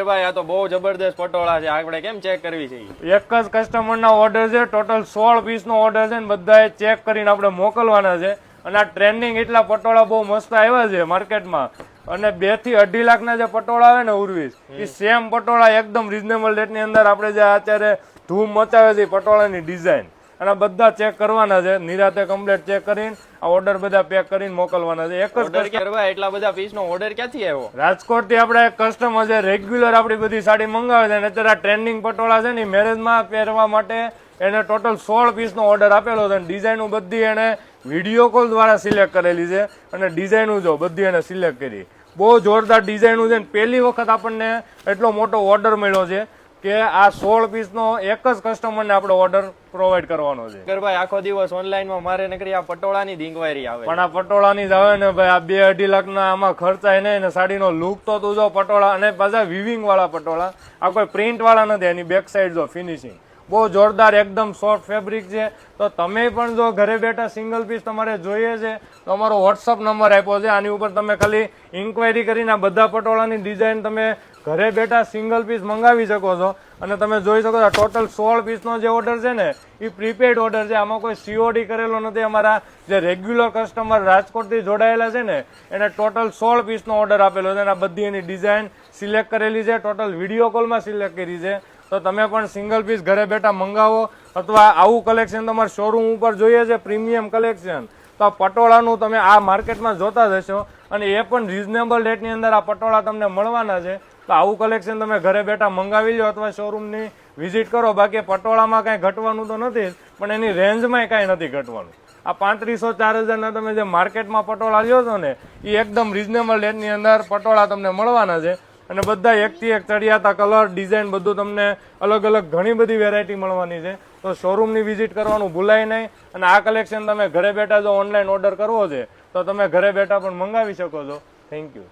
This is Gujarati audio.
ભાઈ આ તો બહુ જબરદસ્ત પટોળા છે, આપણે કેમ ચેક કરવી છે? એક જ કસ્ટમરના ઓર્ડર છે, ટોટલ 16 પીસનો ઓર્ડર છે ને બધાએ ચેક કરીને આપણે મોકલવાના છે. અને આ ટ્રેન્ડિંગ એટલા પટોળા બહુ મસ્ત આવ્યા છે માર્કેટમાં. અને 2 થી 2.5 લાખના જે પટોળા આવે ને ઉર્વીસ, એ સેમ પટોળા એકદમ રીઝનેબલ રેટની અંદર આપણે જે અત્યારે ધૂમ મચાવે છે પટોળાની ડિઝાઇન, અને બધા ચેક કરવાના છે. નિરાતે કમ્પ્લીટ ચેક કરીને આ ઓર્ડર બધા પેક કરીને મોકલવાના છે. એક જ એટલા બધા પીસનો ઓર્ડર ક્યાંથી આવ્યો? રાજકોટ થી આપણે કસ્ટમર છે રેગ્યુલર આપણી બધી સાડી મંગાવે છે, અને અત્યારે આ ટ્રેન્ડિંગ પટોળા છે ને મેરેજમાં પહેરવા માટે એને ટોટલ 16 પીસનો ઓર્ડર આપેલો છે. ડિઝાઇનો બધી એને વિડીયો કોલ દ્વારા સિલેક્ટ કરેલી છે, અને ડિઝાઇનો જો બધી એને સિલેક્ટ કરી. બહુ જોરદાર ડિઝાઇનો છે. પહેલી વખત આપણને એટલો મોટો ઓર્ડર મળ્યો છે કે આ 16 પીસનો એક જ કસ્ટમરને આપણે ઓર્ડર પ્રોવાઈડ કરવાનો છે. ભાઈ આખો દિવસ ઓનલાઈનમાં મારે નકરી આ પટોળાની જ ઇન્ક્વાયરી આવે, પણ આ પટોળાની જ આવે ને ભાઈ. આ 2-2.5 લાખના આમાં ખર્ચાય નહીં, ને સાડીનો લુક તો તું જો પટોળા, અને પાછા વિવિંગ વાળા પટોળા, આ કોઈ પ્રિન્ટ વાળા નથી. એની બેક સાઈડ જો ફિનિશિંગ બહુ જોરદાર, એકદમ સોફ્ટ ફેબ્રિક છે. તો તમે પણ જો ઘરે બેઠા સિંગલ પીસ તમારે જોઈએ છે તો અમારો વોટ્સઅપ નંબર આપ્યો છે, આની ઉપર તમે ખાલી ઇન્ક્વાયરી કરીને આ બધા પટોળાની ડિઝાઇન તમે ઘરે બેઠા સિંગલ પીસ મંગાવી શકો છો. અને તમે જોઈ શકો છો ટોટલ 16 પીસનો જે ઓર્ડર છે ને એ પ્રીપેડ ઓર્ડર છે, આમાં કોઈ COD કરેલો નથી. અમારા જે રેગ્યુલર કસ્ટમર રાજકોટથી જોડાયેલા છે ને એને ટોટલ 16 પીસનો ઓર્ડર આપેલો છે, અને આ બધી એની ડિઝાઇન સિલેક્ટ કરેલી છે, ટોટલ વિડીયો કોલમાં સિલેક્ટ કરી છે. તો તમે પણ સિંગલ પીસ ઘરે બેઠા મંગાવો, અથવા આવું કલેક્શન તમારે શોરૂમ ઉપર જોઈએ છે પ્રીમિયમ કલેક્શન, તો આ પટોળાનું તમે આ માર્કેટમાં જોતા જ હશો, અને એ પણ રીઝનેબલ રેટની અંદર આ પટોળા તમને મળવાના છે. તો આવું કલેક્શન તમે ઘરે બેઠા મંગાવી લો અથવા શોરૂમની વિઝિટ કરો. બાકી પટોળામાં કાંઈ ઘટવાનું તો નથી જ, પણ એની રેન્જમાં કાંઈ નથી ઘટવાનું. આ 3500-4000ના તમે જે માર્કેટમાં પટોળા લ્યો છો ને એ એકદમ રીઝનેબલ રેટની અંદર પટોળા તમને મળવાના છે. અને બધા એકથી એક ચડિયાતા કલર, ડિઝાઇન બધું તમને અલગ અલગ ઘણી બધી વેરાયટી મળવાની છે. તો શોરૂમની વિઝિટ કરવાનું ભૂલાય નહીં. અને આ કલેક્શન તમે ઘરે બેઠા જો ઓનલાઈન ઓર્ડર કરવો છે તો તમે ઘરે બેઠા પણ મંગાવી શકો છો. Thank you.